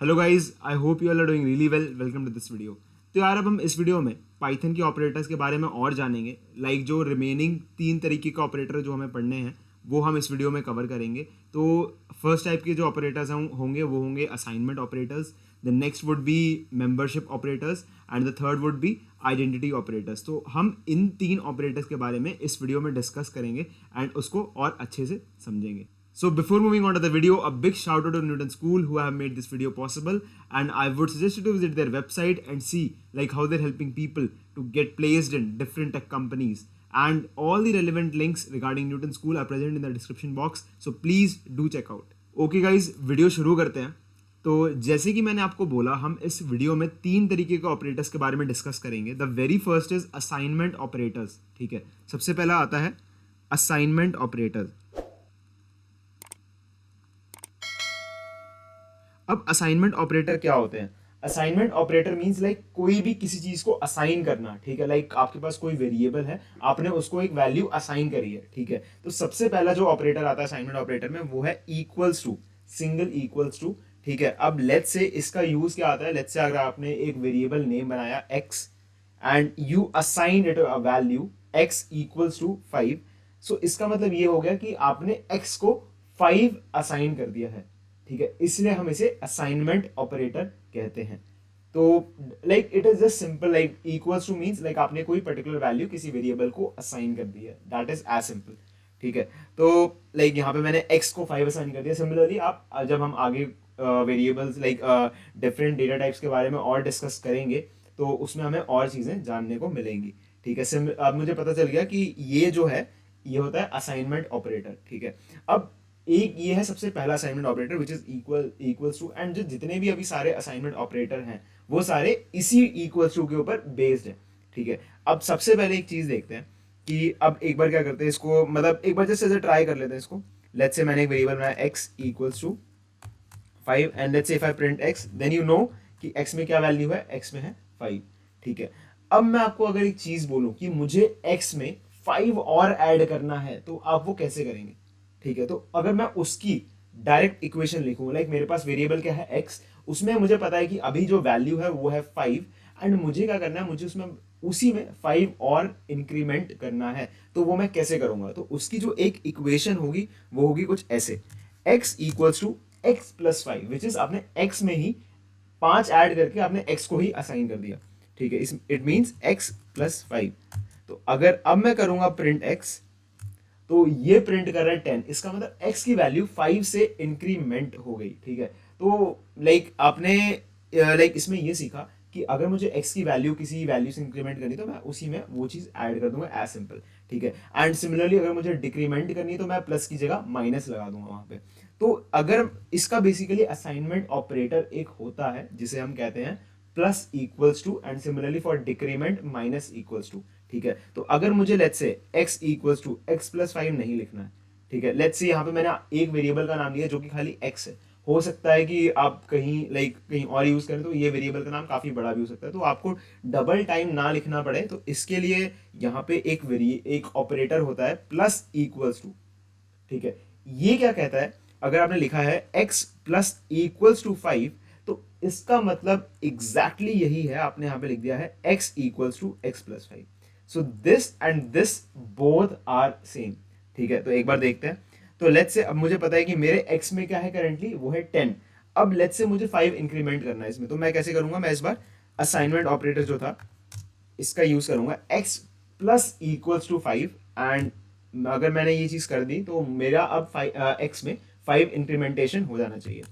Hello guys, I hope you are doing really well. Welcome to this video. तो यार अब हम इस वीडियो में पाइथन के ऑपरेटर्स के बारे में और जानेंगे। जो रिमेनिंग 3 तरीके के ऑपरेटर जो हमें पढ़ने हैं वो हम इस वीडियो में कवर करेंगे। तो फर्स्ट टाइप के जो ऑपरेटर्स होंगे वो होंगे assignment operators. The next would be membership operators and the third would be identity operators. तो हम इन 3 ऑपरेटर्स के बारे में इस वीडियो में डिस्कस करेंगे एंड उसको और अच्छे से समझेंगे। So before moving on to the video, a big shout out to Newton School who have made this video possible, and I would suggest you to visit their website and see how they're helping people to get placed in different tech companies, and all the relevant links regarding Newton School are present in the description box, so please do check out. Okay guys, video शुरू करते हैं। तो जैसे कि मैंने आपको बोला, हम इस वीडियो में 3 तरीके के ऑपरेटर्स के बारे में डिस्कस करेंगे। The very first is assignment operators. ठीक है, सबसे पहला आता है असाइनमेंट ऑपरेटर्स। अब असाइनमेंट ऑपरेटर क्या होते हैं? असाइनमेंट ऑपरेटर मींस कोई भी किसी चीज को असाइन करना। ठीक है, आपके पास कोई वेरिएबल है, आपने उसको एक वैल्यू असाइन करी है। ठीक है, तो सबसे पहला जो ऑपरेटर आता है असाइनमेंट ऑपरेटर में वो है equals to, single equals to. ठीक है, अब लेट्स से इसका यूज क्या आता है? लेट्स से अगर आपने एक वेरिएबल नेम बनाया x and you assign it a value x equals to 5, so इसका मतलब ये हो गया कि आपने x को 5 असाइन कर दिया है। ठीक है, इसलिए हम इसे असाइनमेंट ऑपरेटर कहते हैं। तो it is just simple, equals to means आपने कोई पर्टिकुलर वैल्यू किसी वेरिएबल को असाइन कर दी है, दैट इज एज सिंपल। ठीक है, तो यहाँ पे मैंने x को 5 असाइन कर दिया। सिमिलरली आप जब हम आगे वेरिएबल्स डिफरेंट डेटा टाइप्स के बारे में और डिस्कस करेंगे तो उसमें हमें और चीज़ें जानने को मिलेंगी। ठीक है, अब मुझे पता चल गया कि ये जो है ये होता है असाइनमेंट ऑपरेटर। ठीक है, अब एक ये है सबसे पहला assignment operator which is equals to, and जो जितने भी अभी सारे असाइनमेंट ऑपरेटर हैं वो सारे इसी इक्वल्स टू के ऊपर बेस्ड है। ठीक है, अब सबसे पहले एक चीज देखते हैं कि अब एक बार क्या करते हैं इसको, एक बार जैसे ट्राई कर लेते हैं इसको। लेट्स से मैंने एक वेरिएबल बनाया x equals to 5 and let's say if I print x, then you know कि x में क्या वैल्यू है, x में है 5। ठीक है, अब मैं आपको अगर एक चीज बोलूं कि मुझे x में 5 और ऐड करना है तो आप वो कैसे करेंगे? ठीक है, तो अगर मैं उसकी डायरेक्ट इक्वेशन लिखूं, मेरे पास वेरिएबल क्या है x, उसमें मुझे पता है कि अभी जो वैल्यू है वो है 5 एंड मुझे क्या करना है, मुझे उसमें उसी में 5 और इंक्रीमेंट करना है। तो वो मैं कैसे करूंगा? तो उसकी जो एक इक्वेशन होगी वो होगी कुछ ऐसे, x equals to x plus 5, which is आपने x में ही 5 ऐड करके आपने x को ही असाइन कर दिया। ठीक है, इट मीन्स x प्लस 5। तो अगर अब मैं करूंगा प्रिंट x, तो ये प्रिंट कर रहा है 10, इसका मतलब x की वैल्यू 5 से इंक्रीमेंट हो गई। ठीक है, तो आपने इसमें ये सीखा कि अगर मुझे x की वैल्यू किसी वैल्यू से इंक्रीमेंट करनी तो मैं उसी में वो चीज ऐड कर दूंगा, एज सिंपल। ठीक है, एंड सिमिलरली अगर मुझे डिक्रीमेंट करनी है तो मैं प्लस की जगह माइनस लगा दूंगा वहां पे। तो अगर इसका बेसिकली असाइनमेंट ऑपरेटर एक होता है जिसे हम कहते हैं plus equals to, and similarly for decrement minus equals to. ठीक है, तो अगर मुझे let's say x equals to x plus 5 नहीं लिखना है, ठीक है, लेट्स से यहाँ पे मैंने एक वेरिएबल का नाम लिया जो कि खाली x है। हो सकता है कि आप कहीं कहीं और यूज करें तो ये वेरिएबल का नाम काफी बड़ा भी हो सकता है, तो आपको डबल टाइम ना लिखना पड़े तो इसके लिए यहाँ पे एक ऑपरेटर होता है प्लस इक्वल्स टू। ठीक है, ये क्या कहता है? अगर आपने लिखा है x प्लस इक्वल्स टू 5, तो इसका मतलब एग्जैक्टली यही है, आपने यहाँ पे लिख दिया है x equals to x plus 5। So this and this both are same. ठीक है, तो एक बार देखते हैं। तो लेट्स से अब मुझे पता है कि मेरे x में क्या है करंटली, वो है 10। अब लेट्स से मुझे 5 इंक्रीमेंट करना है इसमें, तो मैं कैसे करूंगा? मैं इस बार असाइनमेंट ऑपरेटर जो था इसका यूज करूंगा, x plus equals to 5, and अगर मैंने ये चीज कर दी तो मेरा अब x में 5 इंक्रीमेंटेशन हो जाना चाहिए।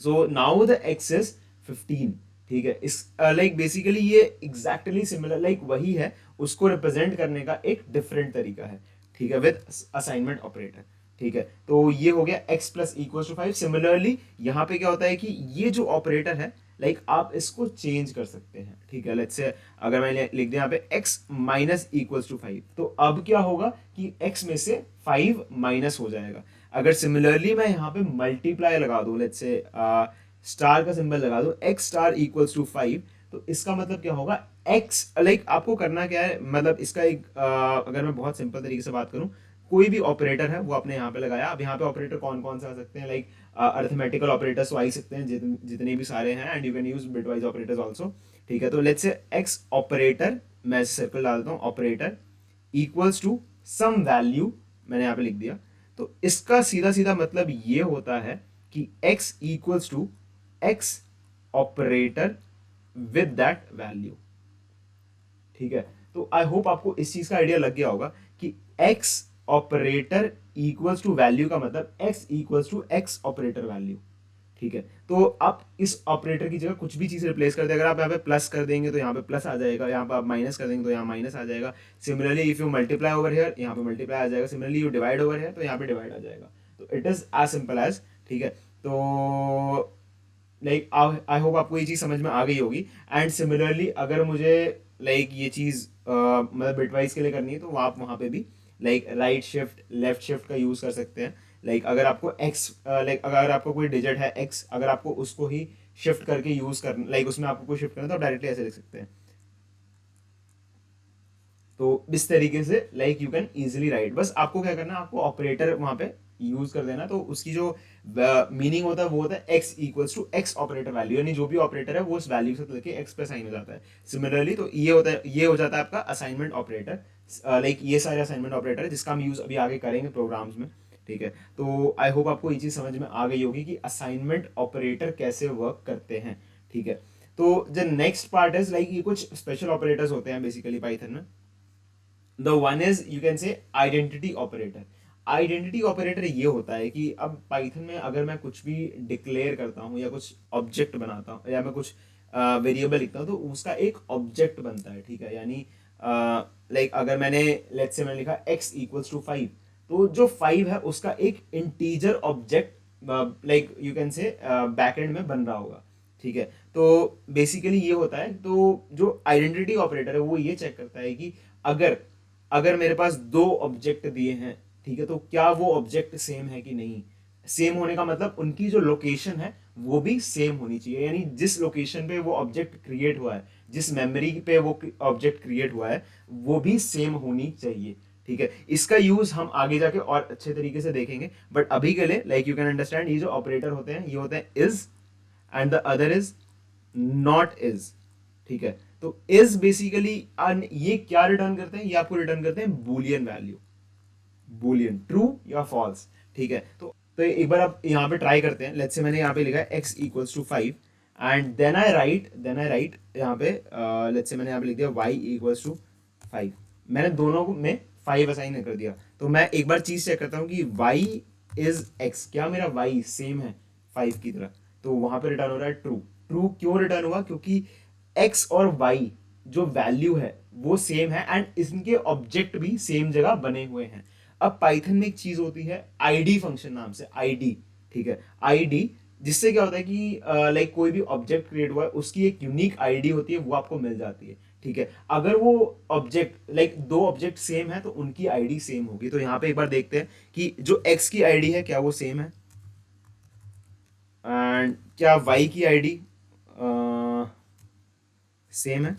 So now the x is 15। ठीक है, इस बेसिकली ये एग्जैक्टली सिमिलर वही है, उसको रिप्रेजेंट करने का एक डिफरेंट तरीका है। ठीक है, विद असाइनमेंट ऑपरेटर। ठीक है, तो ये हो गया x plus equal to 5। Similarly यहाँ पे क्या होता है कि ये जो ऑपरेटर है आप इसको चेंज कर सकते हैं। ठीक है, लेट्स से अगर मैं लिख दिया यहाँ पे x माइनस इक्वल्स टू 5, तो अब क्या होगा कि x में से 5 माइनस हो जाएगा। अगर सिमिलरली मैं यहाँ पे मल्टीप्लाई लगा दूं, लेट्स से स्टार का सिंबल लगा दूं, x स्टार इक्वल्स टू 5, तो इसका मतलब क्या होगा? x आपको करना क्या है, इसका एक अगर मैं बहुत सिंपल तरीके से बात करूं, कोई भी ऑपरेटर है वो आपने यहाँ पे लगाया। अब यहाँ पे ऑपरेटर कौन कौन से आ सकते हैं? अर्थमेटिकल ऑपरेटर्स तो आ ही सकते हैं जितने भी सारे हैं, and you can use bitwise operators also, ठीक है। तो लेट्स से एक्स ऑपरेटर, मैं सर्कल डालता हूँ, operator equals to some value, मैंने यहाँ पे लिख दिया। तो इसका सीधा सीधा मतलब ये होता है कि x equals to x operator with that value, ठीक है। तो आई होप आपको इस चीज का आइडिया लग गया होगा कि x operator equals to value का मतलब x equals to x operator value, ठीक है। तो आप इस ऑपरेटर की जगह कुछ भी चीज रिप्लेस कर दे, अगर आप यहाँ पे प्लस कर देंगे तो यहाँ पे प्लस आ जाएगा, यहाँ पे आप माइनस कर देंगे तो यहाँ माइनस आ जाएगा। Similarly if you multiply over here, यहाँ पे मल्टीप्लाई आ जाएगा। Similarly you divide over here, तो यहाँ पे डिवाइड आ जाएगा। तो it is as simple as, ठीक है। तो लाइक आई होप आपको ये चीज़ समझ में आ गई होगी। एंड सिमिलरली अगर मुझे लाइक ये चीज़ मतलब बिटवाइज के लिए करनी है, तो आप वहाँ पे भी like right shift left shift का यूज़ कर सकते हैं। लाइक अगर आपको एक्स लाइक अगर आपको कोई डिजिट है एक्स, अगर आपको उसको ही शिफ्ट करके यूज़ करना, लाइक उसमें आपको कोई शिफ्ट करना, तो आप डायरेक्टली ऐसे लिख सकते हैं। तो इस तरीके से like you can easily right. बस आपको क्या करना है, आपको ऑपरेटर वहां पे यूज कर देना। तो उसकी जो मीनिंग होता है वो होता है x equals to x operator value, यानी जो भी ऑपरेटर है वो उस वैल्यू से लेके एक्स पे साइन हो जाता है। सिमिलरली तो ये होता है, ये हो जाता है आपका असाइनमेंट ऑपरेटर। लाइक ये सारे असाइनमेंट ऑपरेटर है जिसका हम यूज अभी आगे करेंगे प्रोग्राम्स में, ठीक है। तो आई होप आपको ये चीज समझ में आ गई होगी कि असाइनमेंट ऑपरेटर कैसे वर्क करते हैं, ठीक है। तो जो नेक्स्ट पार्ट इज लाइक ये कुछ स्पेशल ऑपरेटर्स होते हैं बेसिकली पाइथन में। The one is you can say identity operator. Identity operator ये होता है कि अब पाइथन में अगर मैं कुछ भी डिक्लेयर करता हूँ या कुछ ऑब्जेक्ट बनाता हूँ या मैं कुछ वेरिएबल लिखता हूँ, तो उसका एक ऑब्जेक्ट बनता है, ठीक है। यानी लाइक अगर मैंने लेट्स से मैंने लिखा x इक्वल्स टू 5, तो जो 5 है उसका एक integer object like you can say backend में बन रहा होगा, ठीक है। तो बेसिकली ये होता है। तो जो आइडेंटिटी ऑपरेटर है वो ये चेक करता है कि अगर अगर मेरे पास दो ऑब्जेक्ट दिए हैं, ठीक है, तो क्या वो ऑब्जेक्ट सेम है कि नहीं। सेम होने का मतलब उनकी जो लोकेशन है वो भी सेम होनी चाहिए, यानी जिस लोकेशन पे वो ऑब्जेक्ट क्रिएट हुआ है, जिस मेमोरी पे वो ऑब्जेक्ट क्रिएट हुआ है, वो भी सेम होनी चाहिए, ठीक है। इसका यूज हम आगे जाके और अच्छे तरीके से देखेंगे, बट अभी के लिए लाइक यू कैन अंडरस्टैंड ये जो ऑपरेटर होते हैं ये होते हैं is, and the other is not is, ठीक है। तो इज बेसिकली ये क्या रिटर्न करते हैं, ये आपको रिटर्न करते हैं बुलियन वैल्यू, बुलियन ट्रू या फॉल्स, ठीक है। तो एक बार आप यहाँ पे ट्राई करते हैं। लेट्स से मैंने यहाँ पे लिखा है x equals to 5 and then I write यहाँ पे लेट्स से मैंने यहाँ पे लिख दिया y इक्वल्स टू 5। मैंने दोनों में 5 असाइन कर दिया। तो मैं एक बार चीज चेक करता हूँ कि y इज x, क्या मेरा y सेम है 5 की तरह। तो वहां पे रिटर्न हो रहा है ट्रू। ट्रू क्यों रिटर्न हुआ, क्योंकि x और y जो वैल्यू है वो सेम है एंड इनके ऑब्जेक्ट भी सेम जगह बने हुए हैं। अब पाइथन में एक चीज होती है आईडी फंक्शन नाम से, आईडी, ठीक है। आईडी जिससे क्या होता है कि लाइक कोई भी ऑब्जेक्ट क्रिएट हुआ है उसकी एक यूनिक आईडी होती है, वो आपको मिल जाती है, ठीक है। अगर वो ऑब्जेक्ट लाइक दो ऑब्जेक्ट सेम है तो उनकी आईडी सेम होगी। तो यहाँ पे एक बार देखते हैं कि जो एक्स की आईडी है क्या वो सेम है, एंड क्या वाई की आईडी सेम है।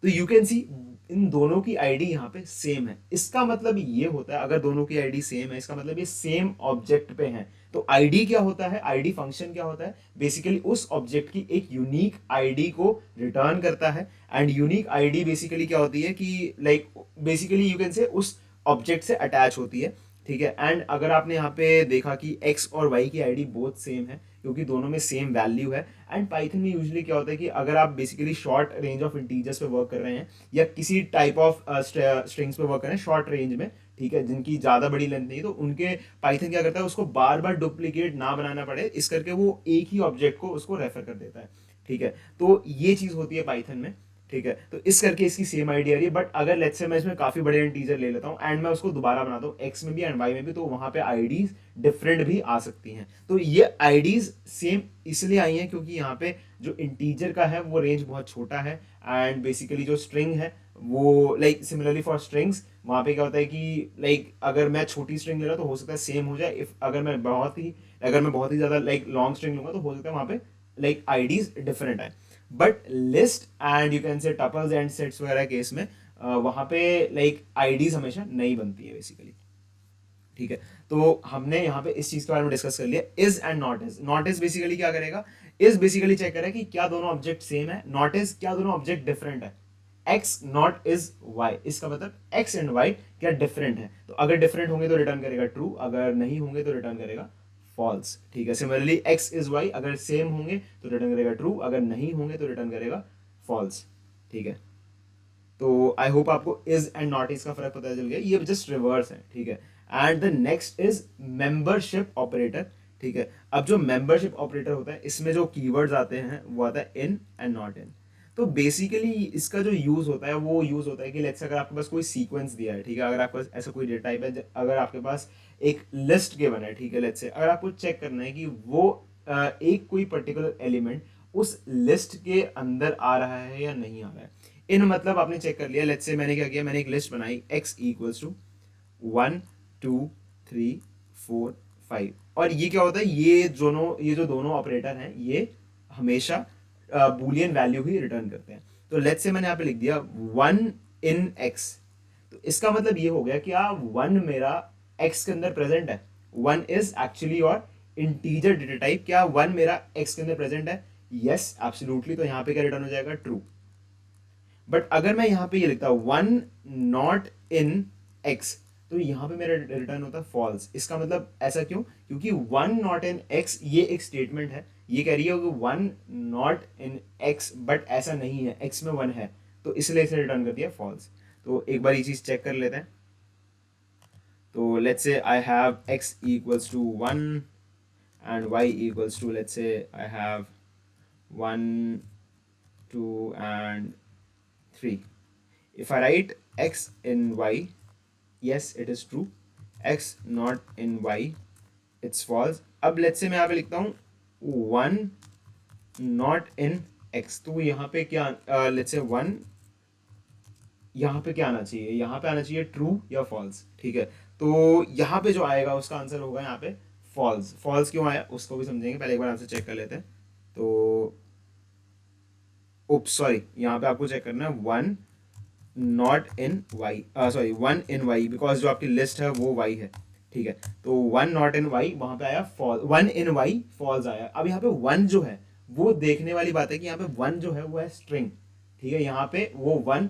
तो यू कैन सी इन दोनों की आईडी यहाँ पे सेम है। इसका मतलब ये होता है अगर दोनों की आईडी सेम है, इसका मतलब ये सेम ऑब्जेक्ट पे है। तो आईडी क्या होता है, आईडी फंक्शन क्या होता है, बेसिकली उस ऑब्जेक्ट की एक यूनिक आईडी को रिटर्न करता है। एंड यूनिक आईडी बेसिकली क्या होती है कि like basically you can say उस ऑब्जेक्ट से अटैच होती है, ठीक है। एंड अगर आपने यहाँ पे देखा कि x और y की आईडी बोथ सेम है क्योंकि दोनों में सेम वैल्यू है। एंड पाइथन में यूजुअली क्या होता है कि अगर आप basically short range of integers पे वर्क कर रहे हैं या किसी टाइप ऑफ स्ट्रिंग्स पे वर्क कर रहे हैं शॉर्ट रेंज में, ठीक है, जिनकी ज़्यादा बड़ी लेंथ नहीं, तो उनके पाइथन क्या करता है उसको बार बार डुप्लीकेट ना बनाना पड़े, इस करके वो एक ही ऑब्जेक्ट को उसको रेफर कर देता है, ठीक है। तो ये चीज़ होती है पाइथन में, ठीक है। तो इस करके इसकी सेम आईडी आ रही है। बट अगर लेट्स से मैं इसमें काफी बड़े इंटीजर ले लेता हूँ एंड मैं उसको दोबारा बनाता हूँ एक्स में भी एंड वाई में भी, तो वहां पे आईडीज डिफरेंट भी आ सकती हैं। तो ये आईडीज सेम इसलिए आई हैं क्योंकि यहाँ पे जो इंटीजर का है वो रेंज बहुत छोटा है एंड बेसिकली जो स्ट्रिंग है वो लाइक सिमिलरली फॉर स्ट्रिंग्स वहाँ पे क्या होता है कि लाइक अगर मैं छोटी स्ट्रिंग ले रहा हूँ तो हो सकता है सेम हो जाए। इफ अगर मैं बहुत ही ज्यादा लाइक लॉन्ग स्ट्रिंग लूंगा तो हो सकता है वहाँ पे लाइक आईडीज डिफरेंट है। But list and you can say tuples and sets वगैरह केस में वहां पे लाइक आईडीज हमेशा नहीं बनती है बेसिकली, ठीक है। तो हमने यहाँ पे इस चीज के बारे में डिस्कस कर लिया, is and not is. Not is basically क्या करेगा, इज बेसिकली चेक करेगा कि क्या दोनों ऑब्जेक्ट सेम है, नॉट इज क्या दोनों ऑब्जेक्ट डिफरेंट है। एक्स नॉट इज वाई, इसका मतलब एक्स एंड वाई क्या डिफरेंट है, तो अगर डिफरेंट होंगे तो रिटर्न करेगा ट्रू, अगर नहीं होंगे तो रिटर्न करेगा फॉल्स। ठीक है। सिमिलरली एक्स इज वाई, अगर सेम होंगे तो रिटर्न करेगा ट्रू, अगर नहीं होंगे तो रिटर्न करेगा फॉल्स। ठीक है। तो आई होप आपको इज एंड नॉट इज का फर्क पता चल गया, ये जस्ट रिवर्स है। ठीक है। And the next is membership operator. ठीक है। अब जो मेंबरशिप ऑपरेटर होता है, इसमें जो कीवर्ड्स आते हैं वो आता है इन एंड नॉट इन। तो बेसिकली इसका जो यूज होता है वो यूज होता है कि लेट्स अगर आपके पास कोई सीक्वेंस दिया है, ठीक है, अगर आपके पास ऐसा कोई डेटा टाइप है, अगर आपके पास एक लिस्ट गिवन है, ठीक है, लेट्स से अगर आपको चेक करना है कि वो एक कोई पर्टिकुलर एलिमेंट उस लिस्ट के अंदर आ रहा है या नहीं आ रहा है। इन मतलब आपने चेक कर लिया, लेट्स से मैंने क्या किया, मैंने एक लिस्ट बनाई x इक्वल्स टू 1 2 3 4 5, और ये क्या होता है, ये जो दोनों ऑपरेटर हैं ये हमेशा बूलियन वैल्यू ही रिटर्न करते हैं। तो लेट्स से मैंने यहाँ पे लिख दिया 1 इन x, तो इसका मतलब ये हो गया कि 1 मेरा x के अंदर प्रेजेंट है, 1 इज एक्चुअली और इंटीजर डेटा टाइप, क्या 1 मेरा x के अंदर प्रेजेंट है, यस एब्सोल्युटली, तो यहाँ पे क्या रिटर्न हो जाएगा ट्रू। बट अगर मैं यहाँ पे ये लिखता हूँ 1 नॉट इन x, तो यहाँ पे मेरा रिटर्न होता है फॉल्स। इसका मतलब ऐसा क्यों, क्योंकि 1 नॉट इन x ये एक स्टेटमेंट है, ये कह रही है कि 1 नॉट इन x, बट ऐसा नहीं है, x में 1 है, तो इसलिए इसे रिटर्न कर दिया फॉल्स। तो एक बार ये चीज चेक कर लेते हैं। तो let's say I have x equals to 1 and y equals to, let's say I have 1 2 and 3. If I write x in y, yes it is true, x not in y it's false. अब let's say मैं यहाँ पे लिखता हूँ 1 not in x, तो यहाँ पे क्या let's say 1, यहाँ पे क्या आना चाहिए, यहाँ पे आना चाहिए ट्रू या फॉल्स। ठीक है। तो यहाँ पे जो आएगा उसका आंसर होगा यहाँ पे फॉल्स। फॉल्स क्यों आया उसको भी समझेंगे, पहले एक बार आंसर चेक कर लेते हैं। तो उप्स सॉरी, यहाँ पे आपको चेक करना है 1 not in y, sorry 1 in y, because जो आपकी लिस्ट है वो वाई है। ठीक है। तो 1 नॉट इन वाई वहाँ पे आया फॉल्स, 1 इन वाई फॉल्स आया। अब यहाँ पे 1 जो है वो देखने वाली बात है कि यहाँ पे 1 जो है वो है स्ट्रिंग। ठीक है। यहाँ पे वो 1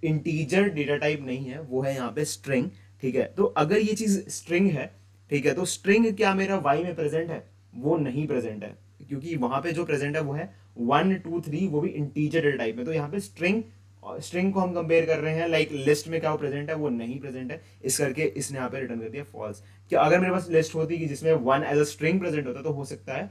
इंटीजर डेटा टाइप नहीं है, वो है यहाँ पे स्ट्रिंग। ठीक है। तो अगर ये चीज स्ट्रिंग है, ठीक है, तो स्ट्रिंग क्या मेरा वाई में प्रेजेंट है, वो नहीं प्रेजेंट है, क्योंकि वहां पे जो प्रेजेंट है वो है 1 2 3, वो भी इंटीजर डेटा टाइप में। तो यहाँ पे स्ट्रिंग को हम कंपेयर कर रहे हैं, लाइक लिस्ट में क्या वो प्रेजेंट है, वो नहीं प्रेजेंट है, इस करके इसने यहाँ पे रिटर्न कर दिया फॉल्स। क्या अगर मेरे पास लिस्ट होती कि जिसमें 1 एज अ स्ट्रिंग प्रेजेंट होता तो हो सकता है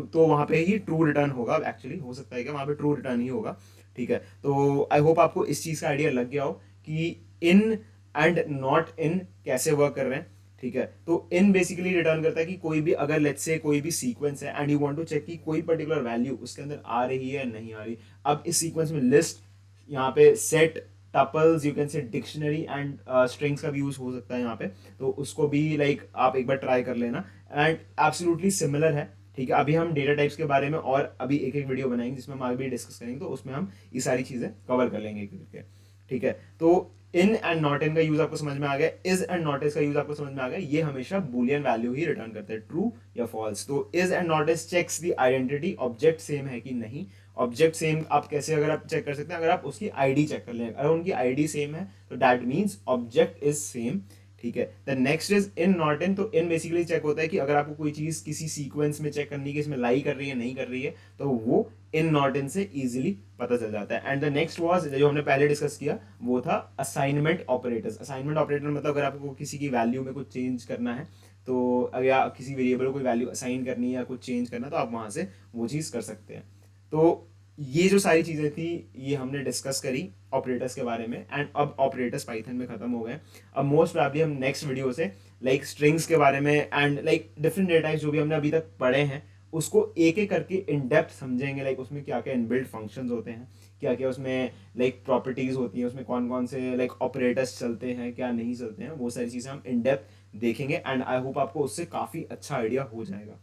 तो वहां पे ही ट्रू रिटर्न होगा, एक्चुअली हो सकता है कि वहां पे ट्रू रिटर्न ही होगा। ठीक है। तो आई होप आपको इस चीज का आइडिया लग गया हो कि इन एंड नॉट इन कैसे वर्क कर रहे हैं। ठीक है। तो इन बेसिकली रिटर्न करता है कि कोई भी अगर लेट्स से कोई भी सीक्वेंस है and you want to check कि कोई पर्टिकुलर वैल्यू उसके अंदर आ रही है या नहीं आ रही। अब इस सीक्वेंस में लिस्ट, यहाँ पे set, tuples, you can say dictionary and strings का भी यूज हो सकता है यहाँ पे, तो उसको भी लाइक आप एक बार ट्राई कर लेना, एंड एब्सोल्युटली सिमिलर है। ठीक है। अभी हम डेटा टाइप्स के बारे में और अभी एक एक वीडियो बनाएंगे जिसमें हम आगे भी डिस्कस करेंगे, तो उसमें हम ये सारी चीजें कवर कर लेंगे एक करके। ठीक है। तो इन एंड नॉट इन का यूज आपको समझ में आ गया, इज एंड नॉट इज का यूज आपको समझ में आ गया, ये हमेशा बूलियन वैल्यू ही रिटर्न करते हैं, ट्रू या फॉल्स। तो is and not is checks the identity, object same है कि नहीं। ऑब्जेक्ट सेम आप कैसे अगर आप चेक कर सकते हैं, अगर आप उसकी आईडी चेक कर लें, अगर उनकी आईडी सेम है तो that means object is same. ठीक है। The next is in not in, तो इन बेसिकली चेक होता है कि अगर आपको कोई चीज किसी सीक्वेंस में चेक करनी है कि इसमें लाई कर रही है नहीं कर रही है, तो वो इन नॉट इन से इजीली पता चल जाता है। एंड द नेक्स्ट वाज जो हमने पहले डिस्कस किया, वो था असाइनमेंट ऑपरेटर्स। असाइनमेंट ऑपरेटर मतलब अगर आपको किसी की वैल्यू में कुछ चेंज करना है, तो अगर आप किसी वेरिएबल को कोई वैल्यू असाइन करनी है या कुछ चेंज करना, तो आप वहां से वो चीज कर सकते हैं। तो ये जो सारी चीजें थी ये हमने डिस्कस करी ऑपरेटर्स के बारे में, एंड अब ऑपरेटर्स पाइथन में खत्म हो गए। अब मोस्ट प्रॉब्ली हम नेक्स्ट वीडियो से लाइक स्ट्रिंग्स के बारे में and like different data types जो भी हमने अभी तक पढ़े हैं उसको एक एक करके इन डेप्थ समझेंगे, लाइक उसमें क्या क्या इनबिल्ट फंक्शंस होते हैं, क्या क्या उसमें लाइक प्रॉपर्टीज होती हैं, उसमें कौन कौन से लाइक ऑपरेटर्स चलते हैं क्या नहीं चलते हैं, वो सारी चीज़ें हम इन डेप्थ देखेंगे, एंड आई होप आपको उससे काफ़ी अच्छा आइडिया हो जाएगा।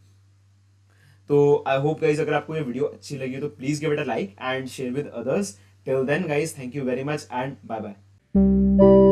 तो आई होप गाइज अगर आपको ये वीडियो अच्छी लगी तो please give it a like and share with others. Till then guys, thank you very much and bye bye.